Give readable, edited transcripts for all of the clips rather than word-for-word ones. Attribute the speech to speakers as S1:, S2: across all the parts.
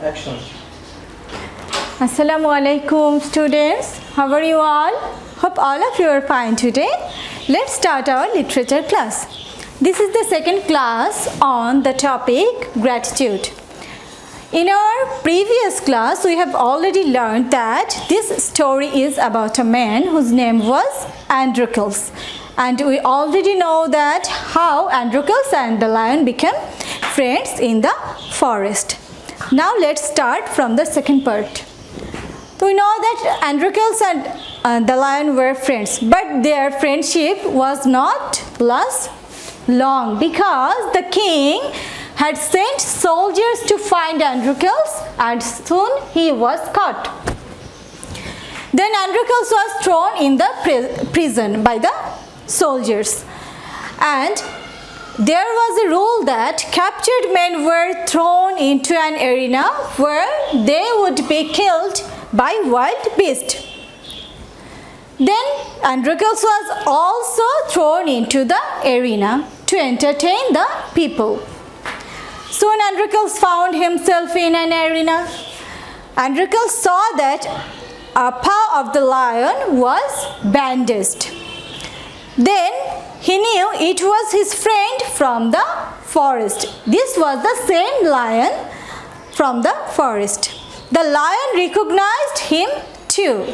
S1: Action.
S2: Assalamu alaikum students. How are you all? Hope all of you are fine today. Let's start our literature class. This is the second class on the topic gratitude. In our previous class, we have already learned that this story is about a man whose name was Androcles. And we already know that how Androcles and the lion became friends in the forest. Now let's start from the second part. So we know that Androcles and the lion were friends, but their friendship was not last long because the king had sent soldiers to find Androcles and soon he was caught. Then Androcles was thrown in the prison by the soldiers, and there was a rule that captured men were thrown into an arena where they would be killed by wild beasts. Then Androcles was also thrown into the arena to entertain the people. Soon Androcles found himself in an arena. Androcles saw that a paw of the lion was bandaged. Then he knew it was his friend from the forest. This was the same lion from the forest. The lion recognized him too.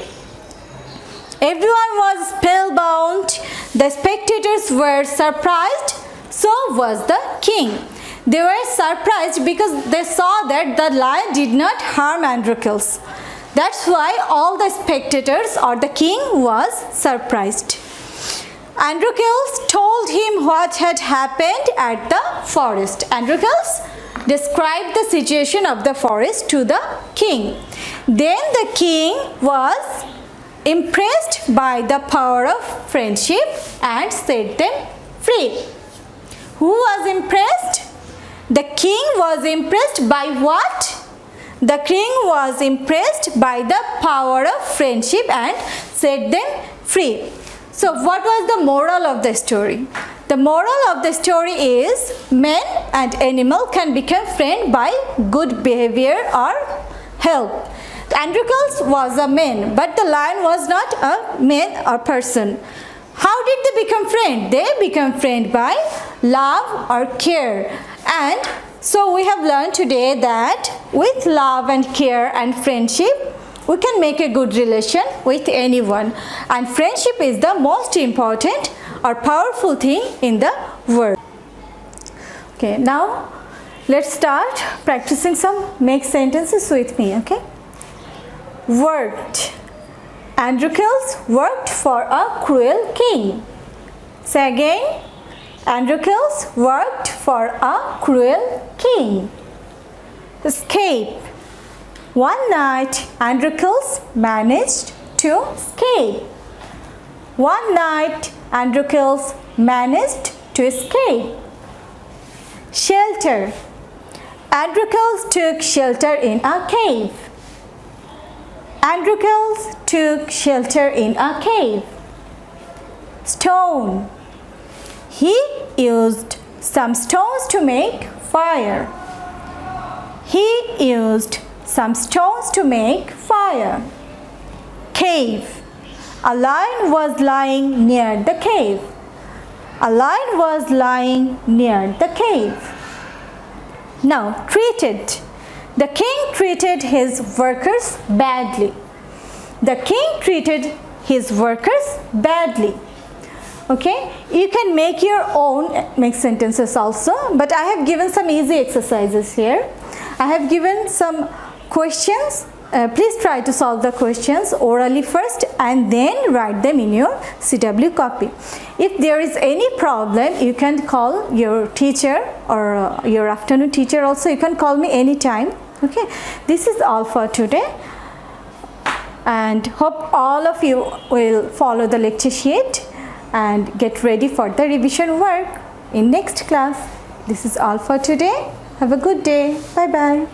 S2: Everyone was spellbound. The spectators were surprised. So was the king. They were surprised because they saw that the lion did not harm Androcles. That's why all the spectators or the king was surprised. Androcles told him what had happened at the forest. Androcles described the situation of the forest to the king. Then the king was impressed by the power of friendship and set them free. Who was impressed? The king was impressed by what? The king was impressed by the power of friendship and set them free. So what was the moral of the story? The moral of the story is man and animal can become friends by good behavior or help. Androcles was a man, but the lion was not a man or person. How did they become friends? They become friends by love or care. And so we have learned today that with love and care and friendship, we can make a good relation with anyone. And friendship is the most important or powerful thing in the world. Okay, now let's start practicing some make sentences with me, okay? Worked. Androcles worked for a cruel king. Say again. Androcles worked for a cruel king. Escape. One night, Androcles managed to escape. One night, Androcles managed to escape. Shelter. Androcles took shelter in a cave. Androcles took shelter in a cave. Stone. He used some stones to make fire. He used some stones to make fire. Cave. A lion was lying near the cave. A lion was lying near the cave. Now, treated. The king treated his workers badly. The king treated his workers badly. Okay, you can make your own make sentences also, but I have given some easy exercises here. I have given some questions. Please try to solve the questions orally first and then write them in your CW copy. If there is any problem, you can call your teacher or your afternoon teacher also. You can call me anytime. Okay, this is all for today, and hope all of you will follow the lecture sheet and get ready for the revision work in next class. This is all for today. Have a good day. Bye bye.